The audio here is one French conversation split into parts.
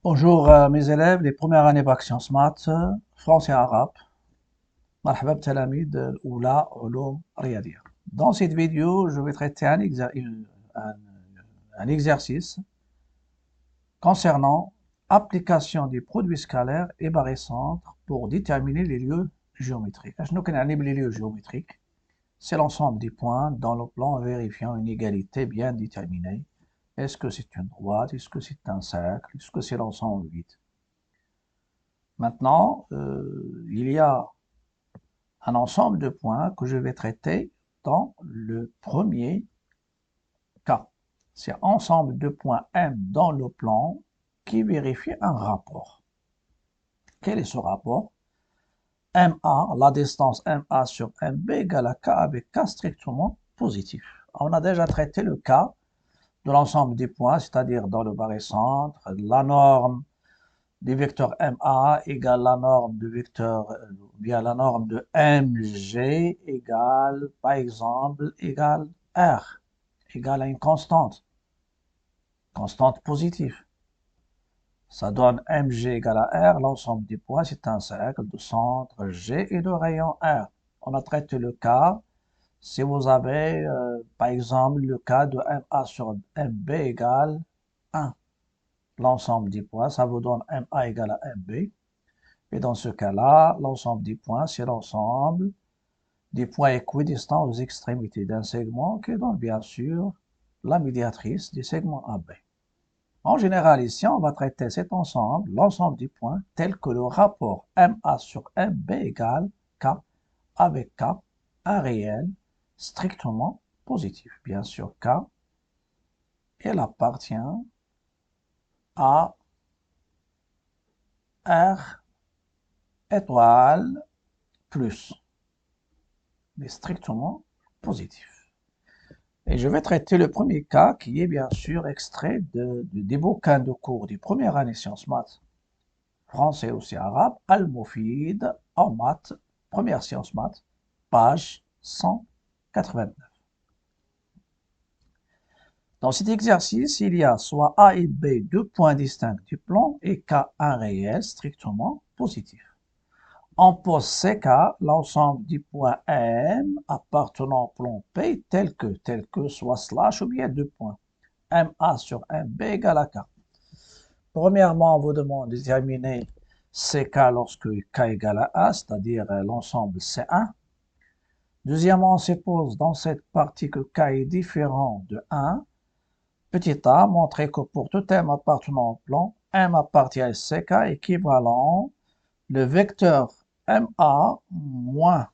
Bonjour mes élèves, les premières années bac sciences maths, français arabe. مرحبا بتلاميذ الأولى علوم رياضية. Dans cette vidéo, je vais traiter un exercice concernant application des produits scalaires et barycentres pour déterminer les lieux géométriques. Je connais les lieux géométriques. C'est l'ensemble des points dans le plan vérifiant une égalité bien déterminée. Est-ce que c'est une droite? Est-ce que c'est un cercle? Est-ce que c'est l'ensemble vide? Maintenant, il y a un ensemble de points que je vais traiter dans le premier cas. C'est un ensemble de points M dans le plan qui vérifie un rapport. Quel est ce rapport? MA, la distance MA sur MB égale à K avec K strictement positif. On a déjà traité le cas de l'ensemble des points, c'est-à-dire dans le barycentre, la norme du vecteur MA égale la norme du vecteur, bien la norme de MG égale, par exemple, égale R, égale à une constante positive. Ça donne MG égale à R, l'ensemble des points, c'est un cercle de centre G et de rayon R. On a traité le cas, si vous avez, par exemple, le cas de MA sur MB égale 1. L'ensemble des points, ça vous donne MA égale à MB. Et dans ce cas-là, l'ensemble des points, c'est l'ensemble des points équidistants aux extrémités d'un segment qui donne bien sûr la médiatrice du segment AB. En général, ici, on va traiter cet ensemble, l'ensemble des points, tel que le rapport MA sur MB égale K avec K, un réel strictement positif. Bien sûr, K, il appartient à R étoile plus, mais strictement positif. Et je vais traiter le premier cas qui est bien sûr extrait des bouquins de cours des premières années sciences maths, français aussi arabe, Al-Moufid, en maths, première sciences maths, page 189. Dans cet exercice, il y a soit A et B deux points distincts du plan et K un réel strictement positif. On pose CK, l'ensemble du point M appartenant au plan P tel que soit slash ou bien deux points. MA sur MB égale à K. Premièrement, on vous demande de déterminer CK lorsque K égale à A, c'est-à-dire l'ensemble C1. Deuxièmement, on suppose dans cette partie que K est différent de 1. Petit a, montrer que pour tout M appartenant au plan, M appartient à CK équivalent le vecteur MA moins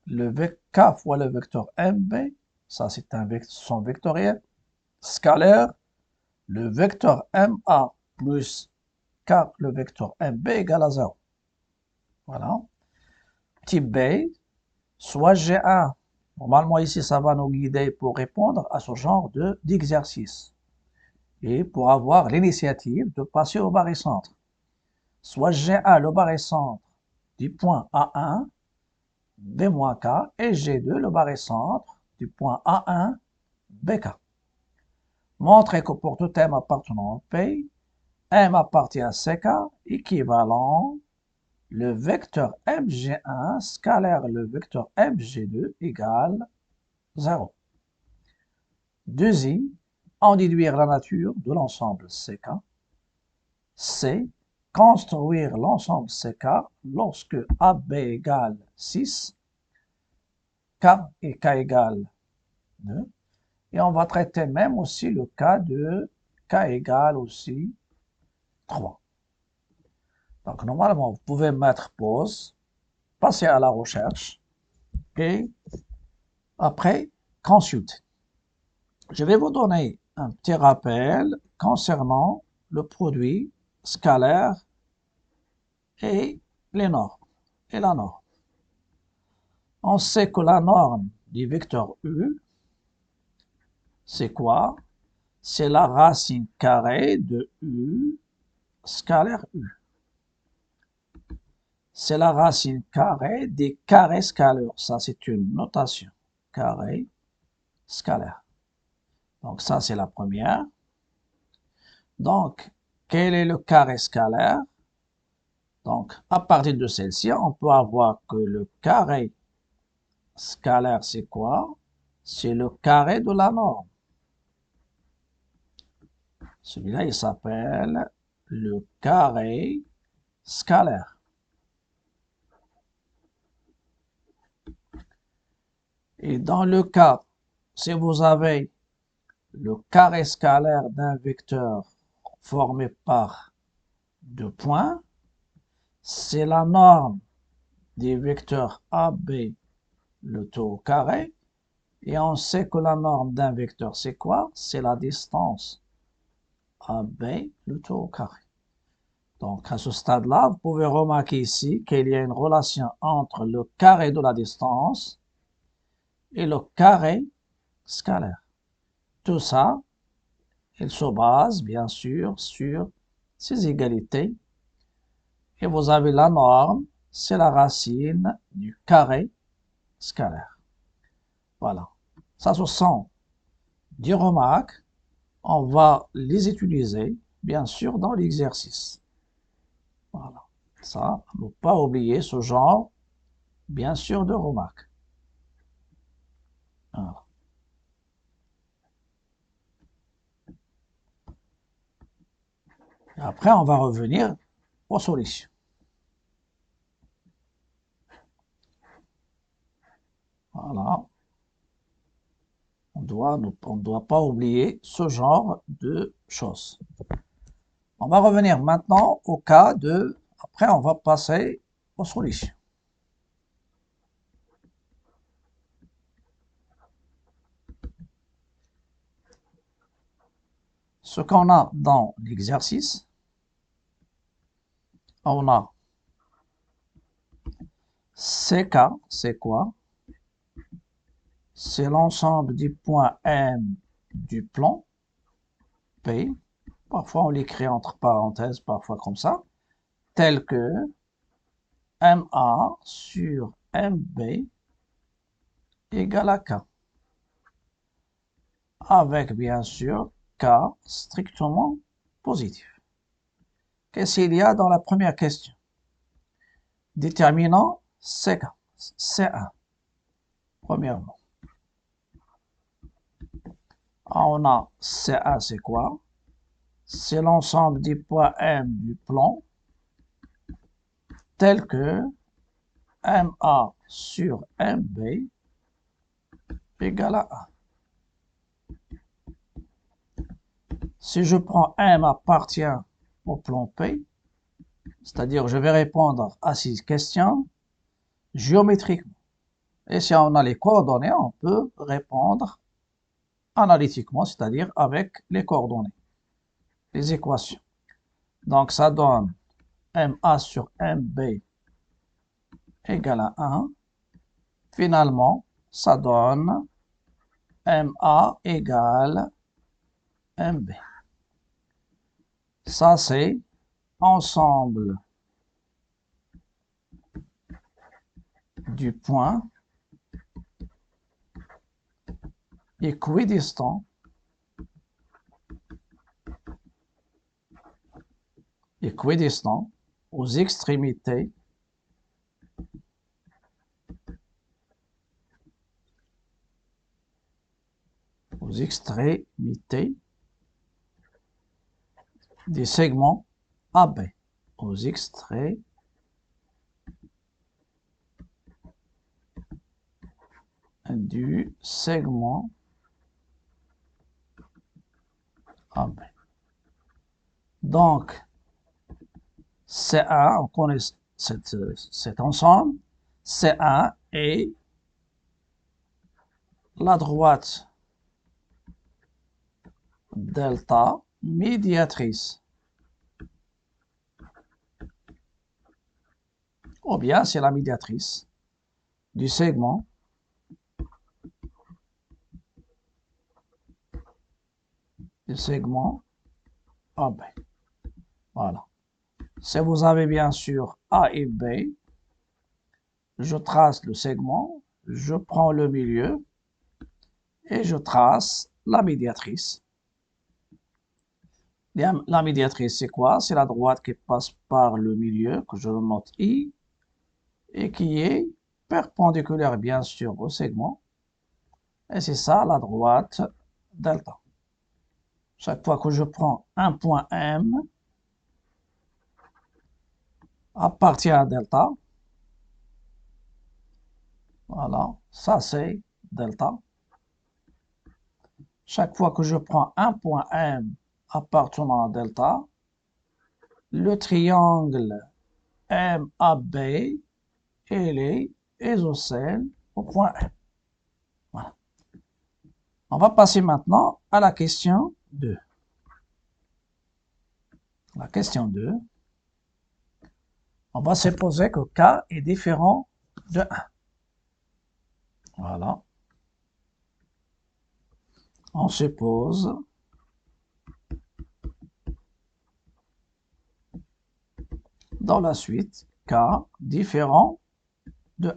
le K fois le vecteur MB, ça c'est un son vectoriel, scalaire, le vecteur MA plus K, le vecteur MB égale à 0. Voilà. Type B, soit G1. Normalement ici, ça va nous guider pour répondre à ce genre d'exercice. Et pour avoir l'initiative de passer au barycentre. Soit G1, le barycentre du point A1, B-K, et G2, le barycentre du point A1, BK. Montrer que pour tout M appartenant au P, M appartient à CK, équivalent le vecteur MG1 scalaire le vecteur MG2 égale 0. Deuxième, en déduire la nature de l'ensemble CK. C, construire l'ensemble CK lorsque AB égale 6, K et K égale 2. Et on va traiter même aussi le cas de K égale aussi 3. Donc normalement, vous pouvez mettre pause, passer à la recherche et après consulter. Je vais vous donner un petit rappel concernant le produit scalaire et les normes et la norme. On sait que la norme du vecteur U, c'est quoi? C'est la racine carrée de U scalaire U. C'est la racine carrée des carrés scalaires. Ça, c'est une notation. Carré scalaire. Donc, ça, c'est la première. Donc, Quel est le carré scalaire? Donc, à partir de celle-ci, on peut avoir que le carré scalaire, c'est quoi? C'est le carré de la norme. Celui-là, il s'appelle le carré scalaire. Et dans le cas, si vous avez le carré scalaire d'un vecteur formé par deux points, c'est la norme des vecteurs AB, le taux au carré, et on sait que la norme d'un vecteur, c'est quoi? C'est la distance AB, le taux au carré. Donc, à ce stade-là, vous pouvez remarquer ici qu'il y a une relation entre le carré de la distance et le carré scalaire. Tout ça, il se base, bien sûr, sur ces égalités. Et vous avez la norme, c'est la racine du carré scalaire. Voilà. Ça, ce sont des remarques. On va les utiliser, bien sûr, dans l'exercice. Voilà. Ça, ne pas oublier ce genre, bien sûr, de remarques. Voilà. Et après, on va revenir aux solutions. Voilà. On ne doit pas oublier ce genre de choses. On va revenir maintenant au cas de... Après, on va passer aux solutions. Ce qu'on a dans l'exercice, on a CK, c'est quoi? C'est l'ensemble des points M du plan P. Parfois, on l'écrit entre parenthèses, parfois comme ça, tel que MA sur MB égale à K. Avec, bien sûr, K strictement positif. Qu'est-ce qu'il y a dans la première question? Déterminant CK, C1, premièrement. On a CA, c'est quoi? C'est l'ensemble des points M du plan tel que MA sur MB égale à 1. Si je prends M appartient au plan P, c'est-à-dire je vais répondre à ces questions géométriquement. Et si on a les coordonnées, on peut répondre analytiquement, c'est-à-dire avec les coordonnées, les équations. Donc ça donne MA sur MB égale à 1. Finalement, ça donne MA égale MB. Ça, c'est ensemble du point équidistant aux extrémités des segments AB, aux extrémités du segment AB. Donc, C1, on connaît cet ensemble. C1 est la droite delta médiatrice. Ou bien c'est la médiatrice du segment AB. Voilà. Si vous avez bien sûr A et B, je trace le segment, je prends le milieu et je trace la médiatrice. La médiatrice, c'est quoi? C'est la droite qui passe par le milieu, que je note I, et qui est perpendiculaire, bien sûr, au segment. Et c'est ça, la droite delta. Chaque fois que je prends un point M, appartient à delta. Voilà, ça c'est delta. Chaque fois que je prends un point M appartenant à delta, le triangle MAB, il est isocèle au point M. Voilà. On va passer maintenant à la question 2. La question 2, on va supposer que K est différent de 1. Voilà. On suppose dans la suite K différent de 1.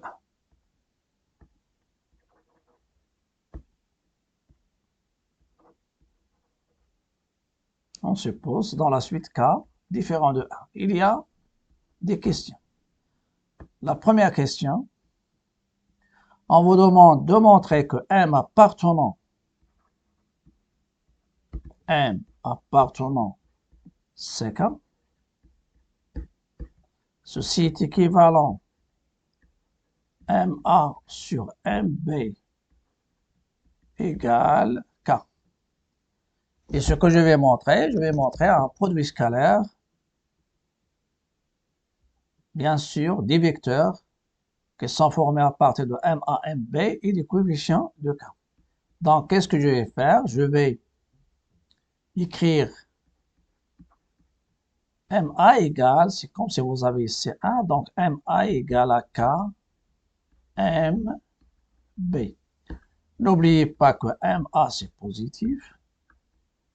On suppose dans la suite K différent de 1. Il y a des questions. La première question, on vous demande de montrer que M appartenant CK, ceci est équivalent MA sur MB égale K. Et ce que je vais montrer un produit scalaire, bien sûr, des vecteurs qui sont formés à partir de MA, MB et des coefficients de K. Donc, qu'est-ce que je vais faire? Je vais écrire MA égale, c'est comme si vous avez C1, donc MA égale à K, MB. N'oubliez pas que MA c'est positif,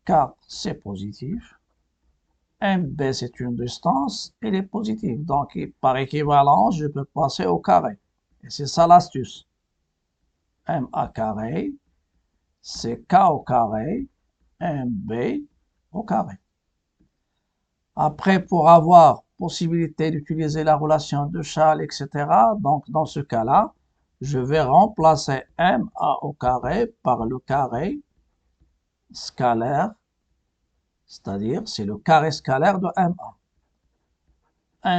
K c'est positif, MB c'est une distance, elle est positive. Donc, par équivalence, je peux passer au carré. Et c'est ça l'astuce. MA carré, c'est K au carré, MB au carré. Après, pour avoir possibilité d'utiliser la relation de Chasles, etc., donc dans ce cas-là, je vais remplacer MA au carré par le carré scalaire, c'est-à-dire c'est le carré scalaire de MA.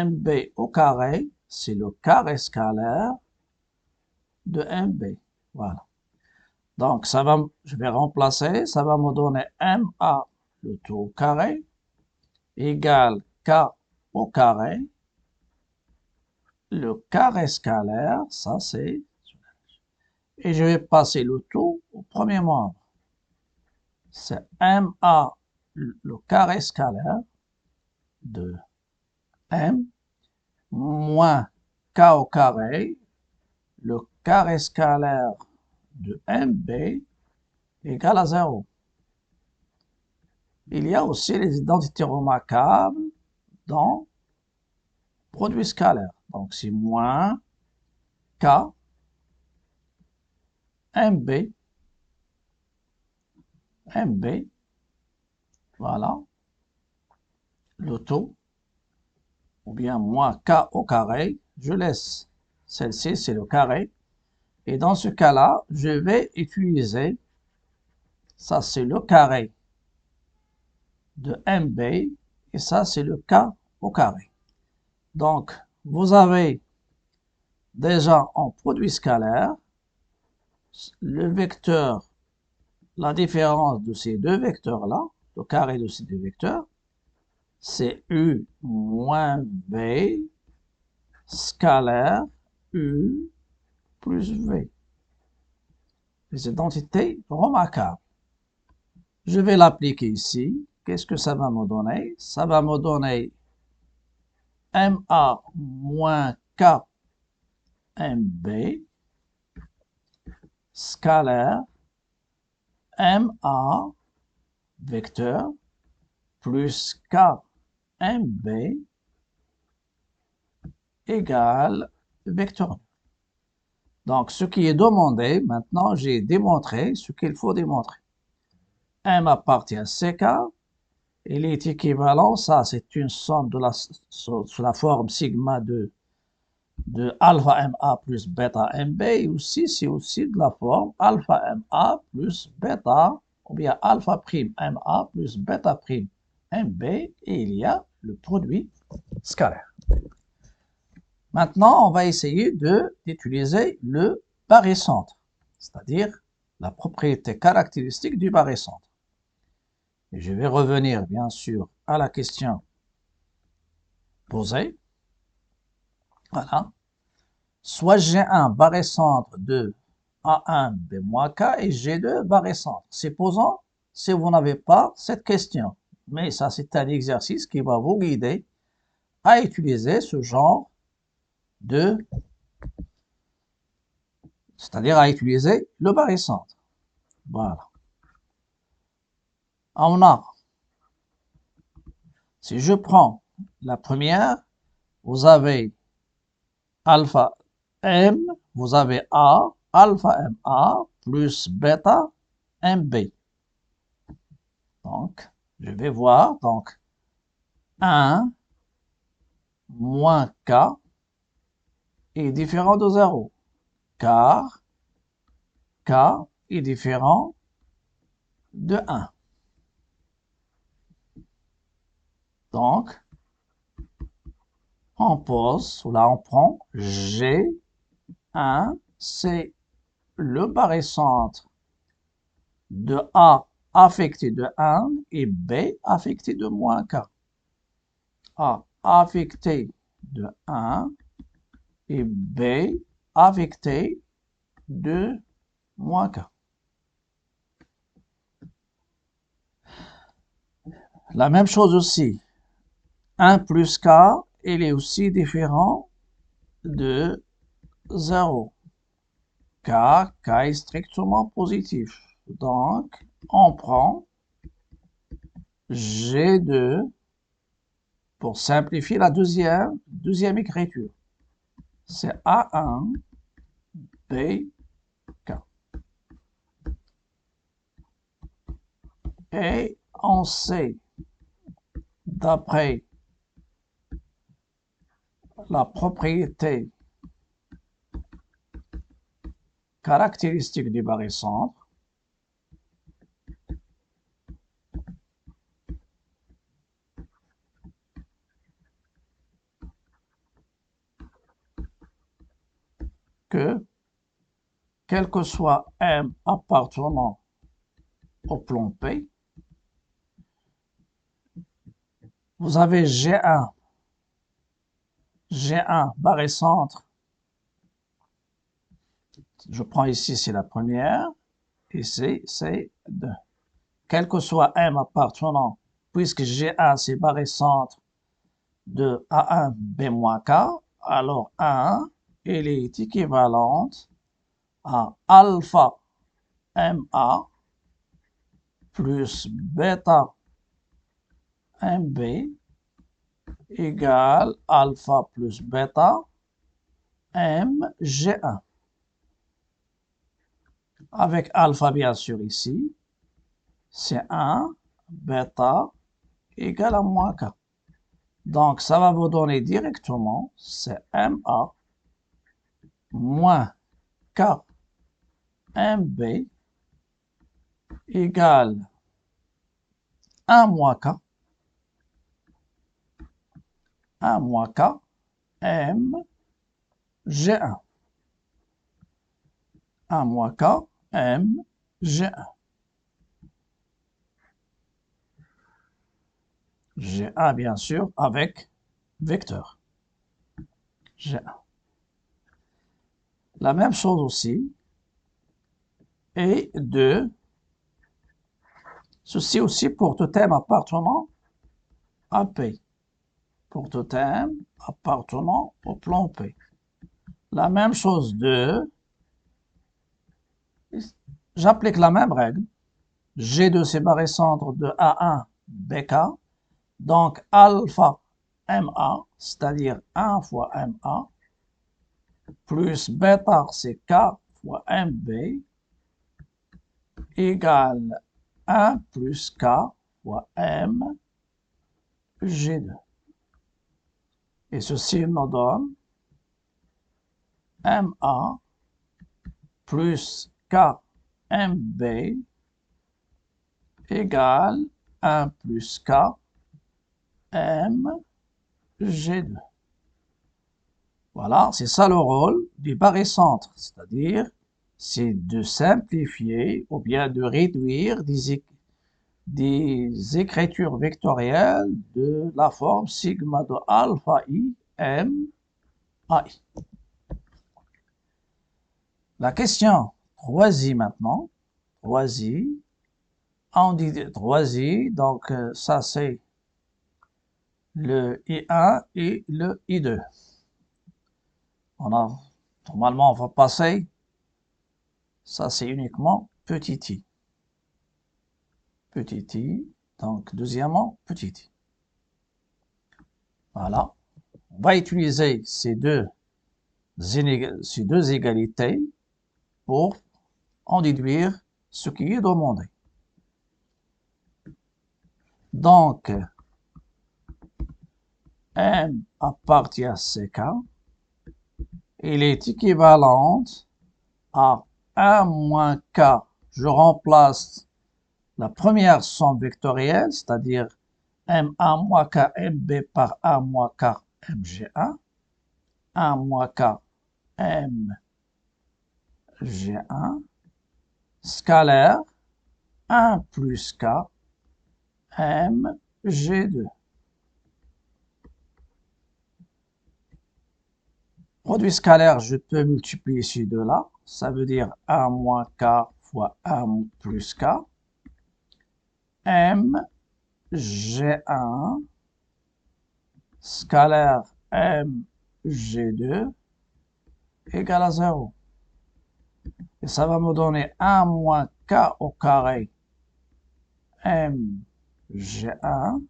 MB au carré, c'est le carré scalaire de MB. Voilà. Donc, je vais remplacer, ça va me donner MA le tout au carré égale K au carré. Le carré scalaire, ça c'est... Et je vais passer le tout au premier membre. C'est MA, le carré scalaire de M, moins K au carré, le carré scalaire de MB, égale à 0. Il y a aussi les identités remarquables dans produit scalaire. Donc, c'est moins K MB, voilà, le taux, ou bien moins K au carré. Je laisse celle-ci, c'est le carré. Et dans ce cas-là, je vais utiliser, ça c'est le carré de MB, et ça c'est le K au carré. Donc, vous avez déjà en produit scalaire, le vecteur, la différence de ces deux vecteurs-là, le carré de ces deux vecteurs, c'est U moins V scalaire U plus V. Les identités remarquables. Je vais l'appliquer ici. Qu'est-ce que ça va me donner? Ça va me donner MA moins K MB scalaire MA vecteur plus K MB égale vecteur. Donc, ce qui est demandé, maintenant, j'ai démontré ce qu'il faut démontrer. M appartient à CK il est équivalent, ça c'est une somme sous la forme sigma de alpha MA plus bêta MB, et aussi c'est aussi de la forme alpha MA plus bêta, ou bien alpha prime MA plus bêta prime MB, et il y a le produit scalaire. Maintenant, on va essayer d'utiliser le barycentre, c'est-à-dire la propriété caractéristique du barycentre. Et je vais revenir bien sûr à la question posée. Voilà. Soit j'ai un barycentre de A1 B-K et G2 barycentre. Supposons si vous n'avez pas cette question. Mais ça, c'est un exercice qui va vous guider à utiliser ce genre c'est-à-dire à utiliser le barycentre. Voilà. On a, si je prends la première, vous avez alpha M, vous avez A, alpha MA plus bêta MB. Donc, je vais voir, donc, 1 moins K est différent de 0, car K est différent de 1. Donc, on pose, ou là on prend G1, c'est le barycentre de A affecté de 1 et B affecté de moins K. A affecté de 1 et B affecté de moins K. La même chose aussi, 1 plus K, il est aussi différent de 0. K est strictement positif. Donc, on prend G2 pour simplifier la deuxième écriture. C'est A1, B, K. Et on sait, d'après la propriété caractéristique du barycentre, que, quel que soit M appartenant au plan P, vous avez G1 barycentre, je prends ici, c'est la première, ici, c'est 2. Quel que soit M appartenant, puisque G1, c'est barycentre de A1 B-K, alors 1, il est équivalent à alpha MA plus bêta MB égale alpha plus bêta MG1. Avec alpha bien sûr ici, c'est 1, bêta égale à moins K. Donc ça va vous donner directement, c'est MA moins K MB égale 1 moins K, 1 moins K, M, G1. 1 moins K, M, G1. G1, bien sûr, avec vecteur. G1. La même chose aussi. Et 2. Ceci aussi pour totem appartenant à P. Pour totem appartenant au plan P. La même chose 2. J'applique la même règle. G2 c'est barycentre de A1 BK. Donc alpha MA, c'est-à-dire 1 fois MA, plus bêta c'est K fois MB, égale 1 plus K fois M G2. Et ceci nous donne MA plus KMB égale 1 plus KMG2. Voilà, c'est ça le rôle du barycentre, c'est-à-dire c'est de simplifier ou bien de réduire des écritures vectorielles de la forme sigma de alpha i m ai. La question 3i maintenant. 3i. On dit 3i, donc ça c'est le i1 et le i2. Normalement, on va passer. Ça c'est uniquement petit i. Petit i. Donc deuxièmement, petit i. Voilà. On va utiliser ces deux égalités pour en déduire ce qui est demandé. Donc, M appartient à CK. Il est équivalent à 1 moins K. Je remplace la première somme vectorielle, c'est-à-dire M1 moins K MB par 1 moins K MG1. 1 moins K MG1 scalaire 1 plus K MG2. Produit scalaire, je peux multiplier ces deux-là. Ça veut dire 1 moins K fois 1 plus K. M, G1, scalaire M, G2, égale à 0. Et ça va me donner 1 moins K au carré M, G1,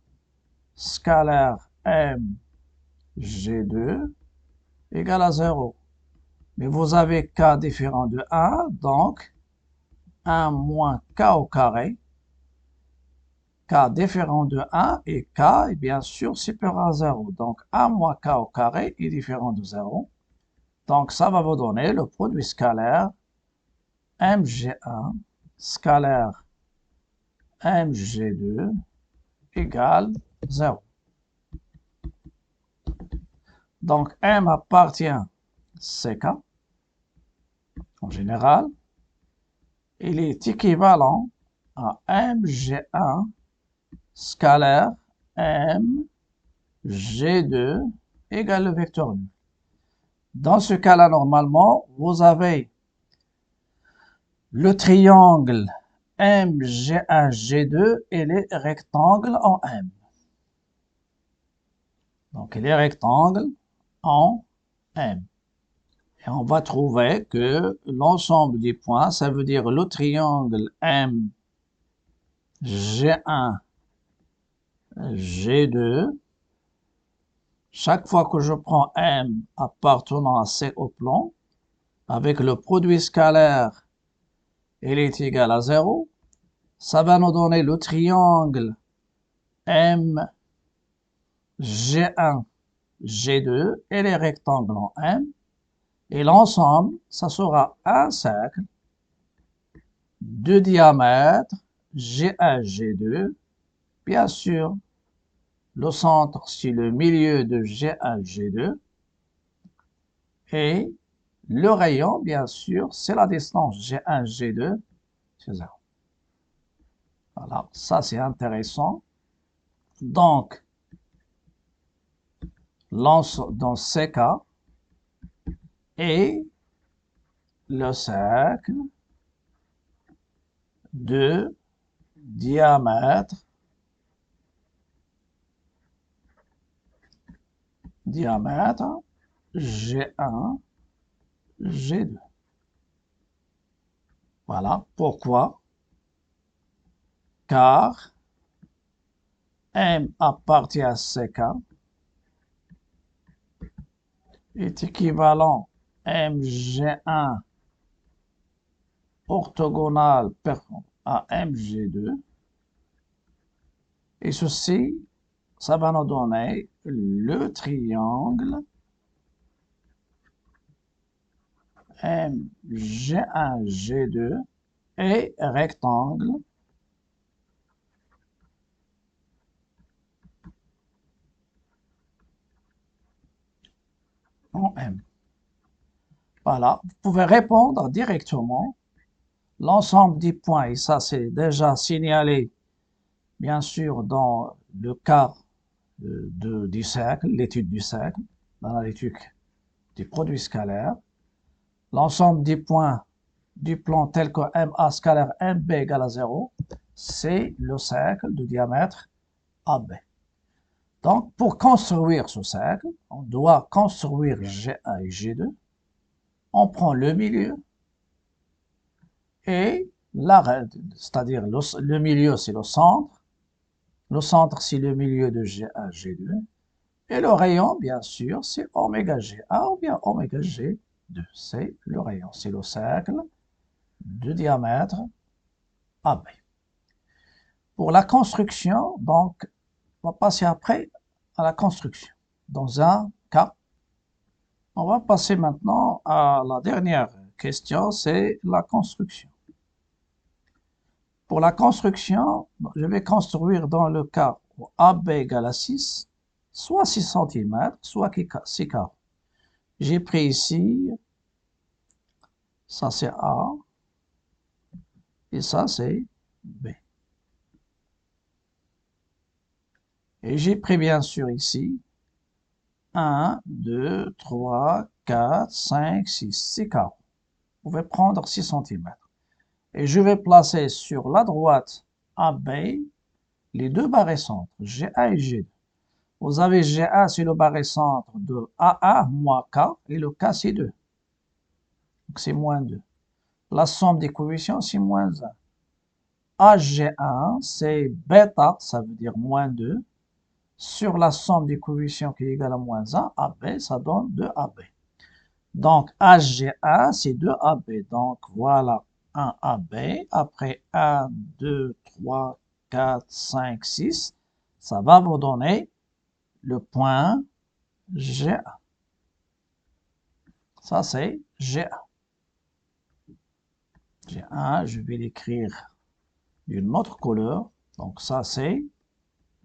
scalaire M, G2, égale à 0. Mais vous avez K différent de 1, donc 1 moins K au carré, K différent de 1 et K est bien sûr supérieur à 0. Donc 1 moins K au carré est différent de 0. Donc ça va vous donner le produit scalaire mg1 scalaire mg2 égale 0. Donc M appartient à CK en général. Il est équivalent à mg1 scalaire m g2 égale le vecteur nul. Dans ce cas-là, normalement, vous avez le triangle MG1, G2 et les rectangles en M. Donc, les rectangles en M. Et on va trouver que l'ensemble des points, ça veut dire le triangle M, G1, G2. Chaque fois que je prends M appartenant à C au plan, avec le produit scalaire, il est égal à 0. Ça va nous donner le triangle M, G1, G2 et les rectangles en M. Et l'ensemble, ça sera un cercle de diamètre G1, G2. Bien sûr, le centre, c'est le milieu de G1, G2. Et le rayon, bien sûr, c'est la distance G1, G2. C'est 0. Voilà, ça c'est intéressant. Donc, dans ces cas, et le cercle de diamètre G1, G2. Voilà pourquoi. Car M appartient à CK est équivalent MG1 orthogonal à MG2. Et ceci ça va nous donner le triangle G1, G2 et rectangle en M. Voilà, vous pouvez répondre directement. L'ensemble des points, et ça c'est déjà signalé, bien sûr, dans le cas du cercle, l'étude du cercle, dans l'étude des produits scalaires. L'ensemble des points du plan tel que MA scalaire MB égale à 0, c'est le cercle de diamètre AB. Donc, pour construire ce cercle, on doit construire G1 et G2. On prend le milieu et l'arrêt, c'est-à-dire le milieu, c'est le centre. Le centre, c'est le milieu de G1, G2. Et le rayon, bien sûr, c'est oméga G1 ou bien oméga G2. C'est le rayon, c'est le cercle de diamètre AB. Pour la construction, donc, on va passer après à la construction. Dans un cas, on va passer maintenant à la dernière question, c'est la construction. Pour la construction, je vais construire dans le cas où AB égale à 6, soit 6 cm, soit 6 carreaux. J'ai pris ici, ça c'est A, et ça c'est B. Et j'ai pris bien sûr ici 1, 2, 3, 4, 5, 6, 6 carreaux. Vous pouvez prendre 6 cm. Et je vais placer sur la droite AB les deux barres-centres, G1 et G2. Vous avez G1, c'est le barré-centre de A1 moins K, et le K, c'est 2. Donc, c'est moins 2. La somme des coefficients, c'est moins 1. AG1, c'est bêta, ça veut dire moins 2, sur la somme des coefficients qui est égale à moins 1, AB, ça donne 2AB. Donc, AG1, c'est 2AB. Donc, voilà 1AB. Après 1, 2, 3, 4, 5, 6, ça va vous donner le point G1. Ça, c'est G1. G1, je vais l'écrire d'une autre couleur. Donc, ça, c'est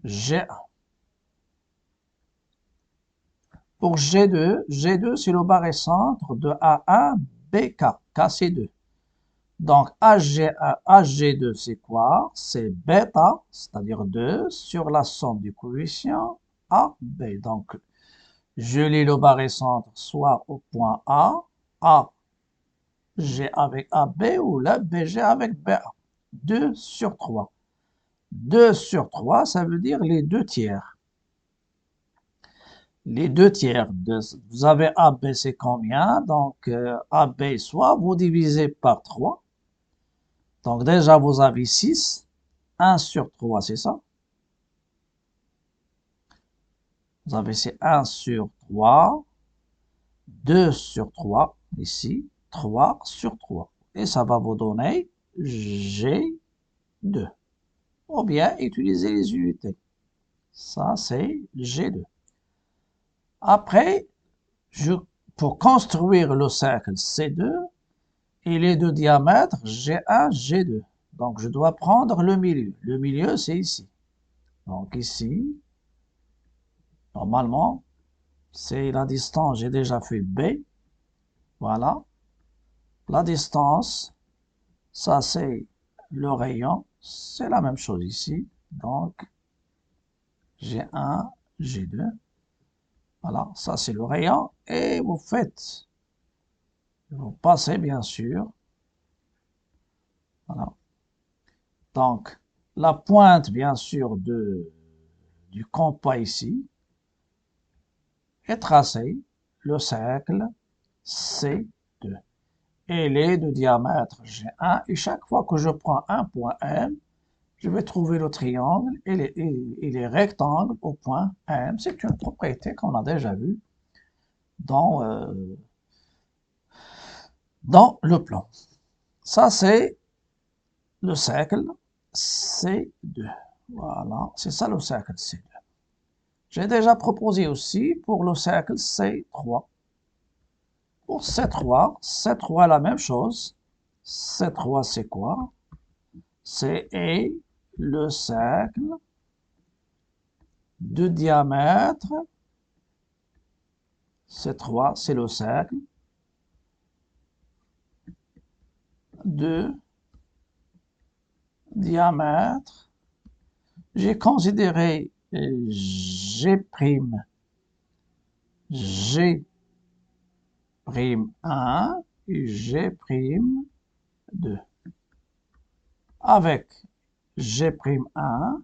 G1. Pour G2, G2, c'est le barré-centre de A1, BK. K, c'est 2. Donc, AG1, AG2, c'est quoi? C'est bêta, c'est-à-dire 2, sur la somme du coefficient AB. Donc, je lis le barré-centre soit au point A, G avec AB ou là, BG avec BA. 2 sur 3. 2 sur 3, ça veut dire les 2 tiers. Les 2 tiers, vous avez AB, c'est combien? Donc, AB, soit vous divisez par 3. Donc, déjà, vous avez 6. 1 sur 3, c'est ça? Vous avez c'est 1 sur 3. 2 sur 3, ici. 3 sur 3. Et ça va vous donner G2. Ou bien utiliser les unités. Ça, c'est G2. Après, pour construire le cercle C2, il est de diamètre G1, G2. Donc, je dois prendre le milieu. Le milieu, c'est ici. Donc, ici, normalement, c'est la distance, j'ai déjà fait B. Voilà. La distance, ça, c'est le rayon. C'est la même chose ici. Donc, G1, G2. Voilà, ça, c'est le rayon. Et vous faites, vous passez, bien sûr. Voilà. Donc, la pointe, bien sûr, du compas ici est tracée, le cercle C2. Et il est de diamètre G1. Et chaque fois que je prends un point M, je vais trouver le triangle et les rectangles au point M. C'est une propriété qu'on a déjà vue dans, dans le plan. Ça, c'est le cercle C2. Voilà, c'est ça le cercle C2. J'ai déjà proposé aussi pour le cercle C3. Pour C3, la même chose. C3, c'est quoi? C'est le cercle de diamètre. C3, c'est le cercle de diamètre. J'ai considéré G', G'1 et G'2. Avec G'1,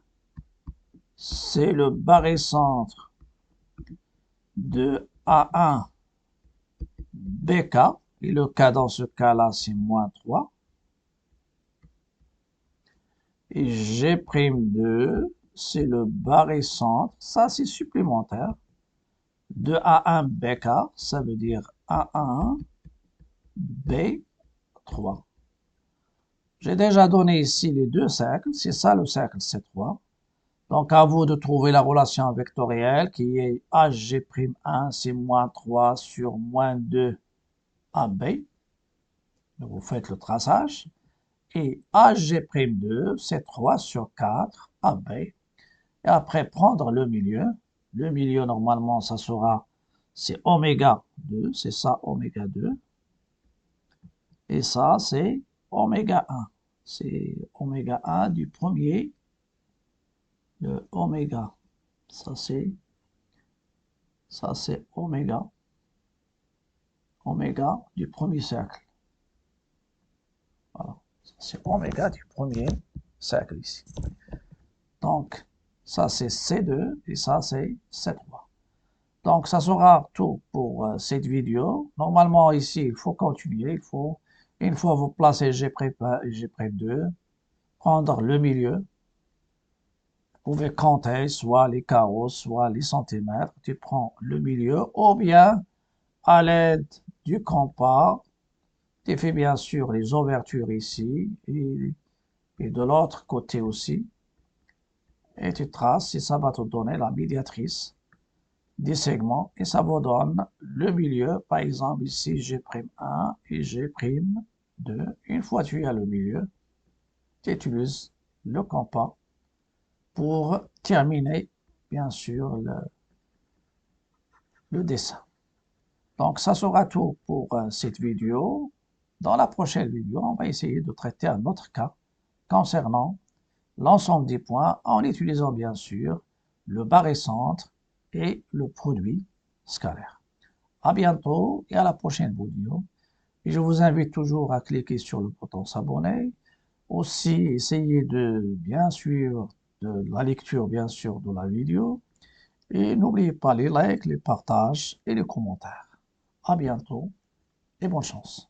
c'est le barycentre de A1 BK, et le K dans ce cas-là, c'est -3. Et G'2, c'est le barycentre, ça c'est supplémentaire, de A1 BK, ça veut dire A1 B3. J'ai déjà donné ici les deux cercles, c'est ça le cercle C3. Donc à vous de trouver la relation vectorielle qui est HG'1, c'est -3 sur -2 AB. Vous faites le traçage. Et HG'2, c'est 3 sur 4 AB. Et après, prendre le milieu. Le milieu, normalement, ça sera, c'est oméga 2, c'est ça, oméga 2. Et ça, c'est oméga 1. C'est oméga 1 du premier, le oméga. Ça, c'est oméga, oméga du premier cercle. Voilà. C'est oméga du premier cercle ici. Donc, ça c'est C2 et ça c'est C3. Donc, ça sera tout pour cette vidéo. Normalement, ici, il faut continuer. Une fois vous placez G'1 et G'2, prendre le milieu. Vous pouvez compter soit les carreaux, soit les centimètres. Tu prends le milieu ou bien à l'aide du compas, tu fais bien sûr les ouvertures ici et de l'autre côté aussi. Et tu traces et ça va te donner la médiatrice des segments et ça vous donne le milieu. Par exemple, ici, G'1 et G'2. Une fois que tu as le milieu, tu utilises le compas pour terminer, bien sûr, le dessin. Donc, ça sera tout pour cette vidéo. Dans la prochaine vidéo, on va essayer de traiter un autre cas concernant l'ensemble des points en utilisant, bien sûr, le barycentre et le produit scalaire. À bientôt et à la prochaine vidéo. Et je vous invite toujours à cliquer sur le bouton s'abonner. Aussi, essayez de bien suivre de la lecture, bien sûr, de la vidéo. Et n'oubliez pas les likes, les partages et les commentaires. À bientôt et bonne chance.